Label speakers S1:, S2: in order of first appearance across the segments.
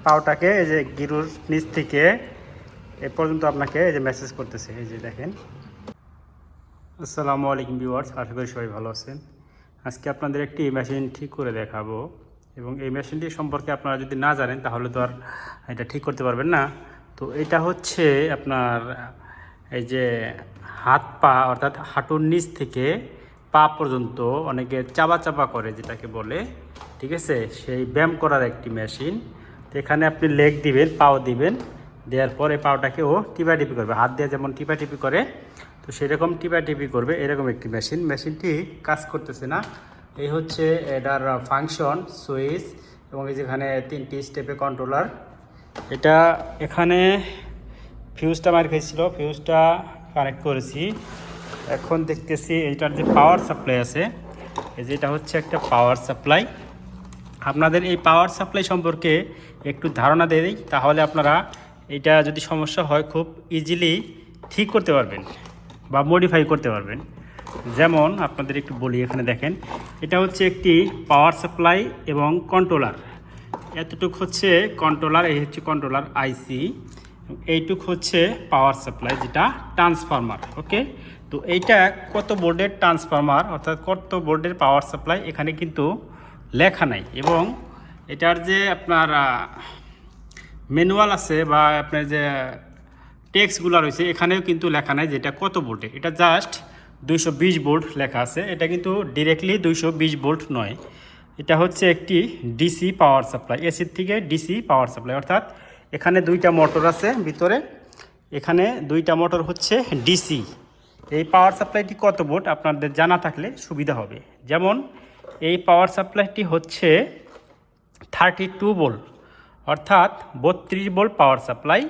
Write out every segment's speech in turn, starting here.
S1: পাওটাকে এই যে গিরুর নিচ থেকে এ পর্যন্ত আপনাকে এই যে মেসেজ করতেছে। এই যে দেখেন। আসসালামু আলাইকুম ভিউয়ার্স, আশা করি সবাই ভালো আছেন। আজকে আপনাদের একটি মেশিন ঠিক করে দেখাবো, এবং এই মেশিনটি সম্পর্কে আপনারা যদি না জানেন তাহলে তো আর এটা ঠিক করতে পারবেন না। তো এটা হচ্ছে আপনার এই যে হাত পা অর্থাৎ হাঁটুর নিচ থেকে পা পর্যন্ত অনেকে চাপা চাপা করে যেটাকে বলে, ঠিক আছে, সেই ব্যায়াম করার একটি মেশিন। তো এখানে আপনি লেগ দিবেন, পাও দিবেন, দেওয়ার পর এই পাওটাকে ও টিপাটিপি করবে, হাত দিয়ে যেমন টিপাটিপি করে তো সেরকম টিপাটিপি করবে। এরকম একটি মেশিনটি কাজ করতেছে না। এই হচ্ছে এটার ফাংশন, সুইচ, এবং এই যেখানে 3টি স্টেপে কন্ট্রোলার। এটা এখানে ফিউজটা মার খেয়েছিল, ফিউজটা কানেক্ট করেছি। এখন দেখতেছি এইটার যে পাওয়ার সাপ্লাই আছে, এই যে এটা হচ্ছে একটা পাওয়ার সাপ্লাই। আপনাদের এই পাওয়ার সাপ্লাই সম্পর্কে একটু ধারণা দিয়ে দিই, তাহলে আপনারা এটা যদি সমস্যা হয় খুব ইজিলি ঠিক করতে পারবেন বা মডিফাই করতে পারবেন। যেমন আপনাদের একটু বলি, এখানে দেখেন, এটা হচ্ছে একটি পাওয়ার সাপ্লাই এবং কন্ট্রোলার। এতটুক হচ্ছে কন্ট্রোলার, এই হচ্ছে কন্ট্রোলার আইসি, এইটুক হচ্ছে পাওয়ার সাপ্লাই যেটা ট্রান্সফরমার। ওকে, তো এইটা কত ভোল্টের ট্রান্সফরমার অর্থাৎ কত ভোল্টের পাওয়ার সাপ্লাই এখানে কিন্তু লেখা নাই, এবং এটার যে আপনার ম্যানুয়াল আছে বা আপনার যে টেক্সটগুলো রয়েছে এখানেও কিন্তু লেখা নাই যেটা কত ভোল্টে। এটা জাস্ট 220 ভোল্ট লেখা আছে। এটা কিন্তু ডিরেক্টলি 220 ভোল্ট নয়, এটা হচ্ছে একটি ডিসি পাওয়ার সাপ্লাই, এসির থেকে ডিসি পাওয়ার সাপ্লাই। অর্থাৎ এখানে 2টা মোটর আছে ভিতরে, এখানে 2টা মোটর হচ্ছে ডিসি। এই পাওয়ার সাপ্লাইটি কত ভোল্ট আপনাদের জানা থাকলে সুবিধা হবে। যেমন এই পাওয়ার সাপ্লাইটি হচ্ছে 32 ভোল্ট, অর্থাৎ 32 ভোল্ট পাওয়ার সাপ্লাই,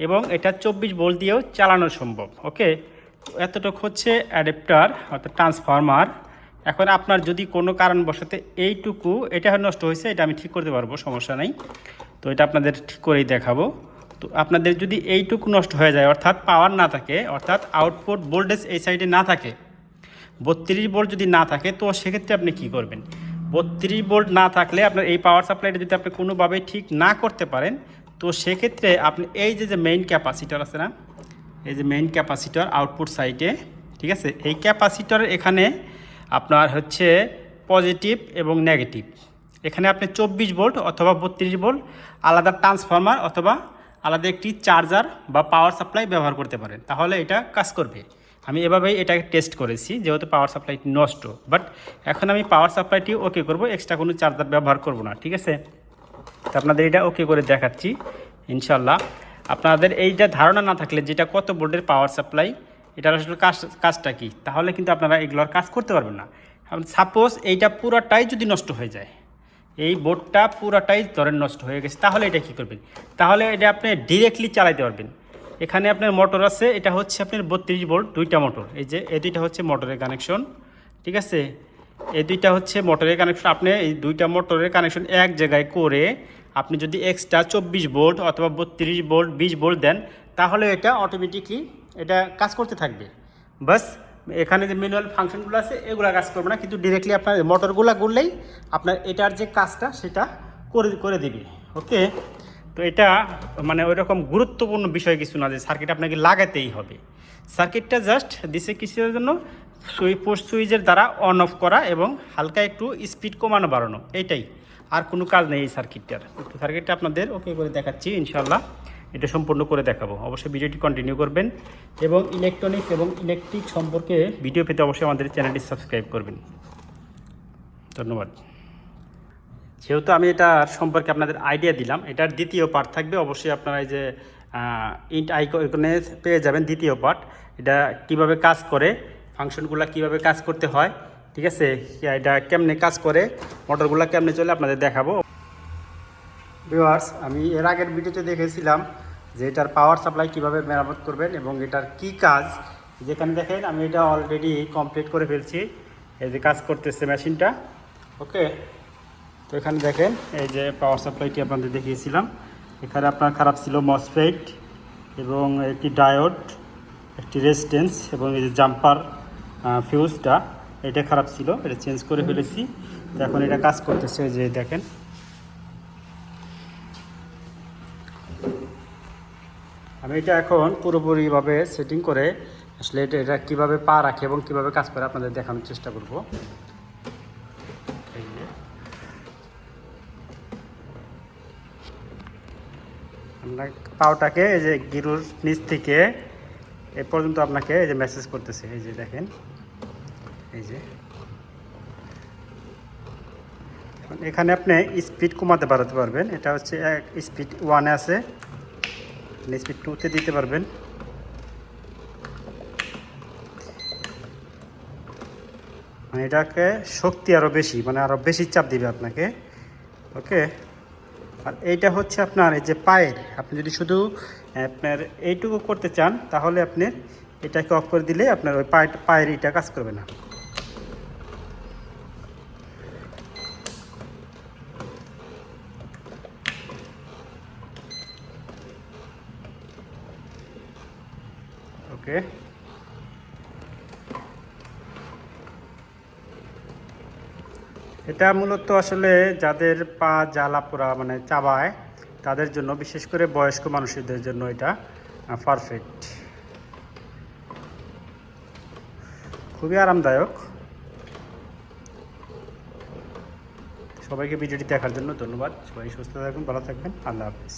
S1: এবং এটা 24 ভোল্ট দিয়েও চালানো সম্ভব। ওকে, এতটুকু হচ্ছে অ্যাডাপ্টার অর্থাৎ ট্রান্সফরমার। এখন আপনার যদি কোনো কারণবশত এইটুকু এটা নষ্ট হয়েছে, এটা আমি ঠিক করতে পারবো, সমস্যা নেই। তো এটা আপনাদের ঠিক করেই দেখাবো। তো আপনাদের যদি এইটুকু নষ্ট হয়ে যায় অর্থাৎ পাওয়ার না থাকে, অর্থাৎ আউটপুট ভোল্টেজ এই সাইডে না থাকে, 32 ভোল্ট যদি না থাকে, তো সেক্ষেত্রে আপনি কি করবেন? 32 ভোল্ট না থাকলে আপনার এই পাওয়ার সাপ্লাইটা যদি আপনি কোনোভাবে ঠিক না করতে পারেন, তো সেক্ষেত্রে আপনি এই যে মেইন ক্যাপাসিটর আছে না, এই যে মেইন ক্যাপাসিটর আউটপুট সাইডে, ঠিক আছে, এই ক্যাপাসিটর এখানে আপনার হচ্ছে পজিটিভ এবং নেগেটিভ। এখানে আপনি 24 ভোল্ট অথবা 32 ভোল্ট আলাদা ট্রান্সফরমার অথবা আলাদা একটি চার্জার বা পাওয়ার সাপ্লাই ব্যবহার করতে পারেন, তাহলে এটা কাজ করবে। আমি এভাবেই এটাকে টেস্ট করেছি, যেহেতু পাওয়ার সাপ্লাইটি নষ্ট। বাট এখন আমি পাওয়ার সাপ্লাইটি ওকে করব, এক্সট্রা কোনো চার্জার ব্যবহার করব না, ঠিক আছে। তো আপনাদের এটা ওকে করে দেখাচ্ছি ইনশাল্লাহ। আপনাদের এইটা ধারণা না থাকলে যেটা কত ভোল্টের পাওয়ার সাপ্লাই, এটার আসলে কাজটা কী, তাহলে কিন্তু আপনারা এগুলোর কাজ করতে পারবেন না। সাপোজ এইটা পুরাটাই যদি নষ্ট হয়ে যায়, এই বোর্ডটা পুরাটাই ধরেন নষ্ট হয়ে গেছে, তাহলে এটা কী করবেন? তাহলে এটা আপনি ডিরেক্টলি চালাতে পারবেন। এখানে আপনার মোটর আছে, এটা হচ্ছে আপনার 32 ভোল্ট, 2টা মোটর, এই যে এই 2টা হচ্ছে মোটরের কানেকশন, ঠিক আছে। এই 2টা হচ্ছে মোটরের কানেকশন। আপনি এই 2টা মোটরের কানেকশন এক জায়গায় করে আপনি যদি এক্সট্রা 24 ভোল্ট অথবা 32 ভোল্ট 20 ভোল্ট দেন, তাহলে এটা অটোমেটিকলি এটা কাজ করতে থাকবে। বাস এখানে যে ম্যানুয়াল ফাংশনগুলো আছে এগুলো কাজ করবে না, কিন্তু ডিরেক্টলি আপনার মোটরগুলো ঘুরলেই আপনার এটার যে কাজটা সেটা করে দিবে। ওকে, তো এটা মানে ওই রকম গুরুত্বপূর্ণ বিষয় কিছু না যে সার্কিট আপনাকে লাগাতেই হবে। সার্কিটটা জাস্ট দিছে কিসের জন্য? সুইচের দ্বারা অন অফ করা এবং হালকা একটু স্পিড কমানো বাড়ানো, এইটাই, আর কোনো কাজ নেই এই সার্কিটটার। তো সার্কিটটা আপনাদের ওকে করে দেখাচ্ছি ইনশাল্লাহ, এটা সম্পূর্ণ করে দেখাবো। অবশ্যই ভিডিওটি কন্টিনিউ করবেন, এবং ইলেকট্রনিক্স এবং ইলেকট্রিক সম্পর্কে ভিডিও পেতে অবশ্যই আমাদের চ্যানেলটি সাবস্ক্রাইব করবেন। ধন্যবাদ। যেহেতু আমি এটার সম্পর্কে আপনাদের আইডিয়া দিলাম, এটার দ্বিতীয় পার্ট থাকবে, অবশ্যই আপনারা এই যে ইন্ট আইকনে পেয়ে যাবেন দ্বিতীয় পার্ট। এটা কিভাবে কাজ করে, ফাংশনগুলো কিভাবে কাজ করতে হয়, ঠিক আছে, এটা কেমনে কাজ করে, মোটরগুলো কেমনে চলে আপনাদের দেখাবো। ভিউয়ার্স, আমি এর আগের ভিডিওতে দেখেছিলাম যে এটার পাওয়ার সাপ্লাই কিভাবে মেরামত করবেন এবং এটার কি কাজ। যেখানে দেখেন আমি এটা অলরেডি কমপ্লিট করে ফেলছি, এই যে কাজ করতেছে মেশিনটা। ওকে, তো এখানে দেখেন এই যে পাওয়ার সাপ্লাইটি আপনাদের দেখিয়েছিলাম, এখানে আপনার খারাপ ছিল মসফেট এবং একটি ডায়োড, একটি রেজিস্ট্যান্স, এবং এই যে জাম্পার ফিউজটা এটা খারাপ ছিল, এটা চেঞ্জ করে ফেলেছি। তো এখন এটা কাজ করতেছে, এই যে দেখেন আমি এটা এখন পুরোপুরিভাবে সেটিং করে আসলে এটা কীভাবে পা রাখে এবং কীভাবে কাজ করে আপনাদের দেখানোর চেষ্টা করব। এই যে আমরা পাওটাকে এই যে গিরুর নিচ থেকে এ পর্যন্ত আপনাকে এই যে মেসেজ করতেছে, এই যে দেখেন, এই যে এখানে আপনি স্পিড কমাতে বাড়াতে পারবেন। এটা হচ্ছে স্পিড 1-এ আছে, স্পিড 2-তে দিতে পারবেন। মানে এটাকে শক্তি আরও বেশি, মানে আরও বেশি চাপ দিবে আপনাকে। ওকে, আর এইটা হচ্ছে আপনার এই যে পায়ের, আপনি যদি শুধু আপনার এইটুকু করতে চান তাহলে আপনি এটাকে অফ করে দিলে আপনার ওই পায়ের এটা কাজ করবে না। ওকে, এটা মূলত আসলে যাদের পা জ্বালা পোড়া মানে চাবায় তাদের জন্য, বিশেষ করে বয়স্ক মানুষদের জন্য এটা পারফেক্ট, খুবই আরামদায়ক। সবাইকে ভিডিওটি দেখার জন্য ধন্যবাদ। সবাই সুস্থ থাকবেন, ভালো থাকবেন, আল্লাহ হাফিজ।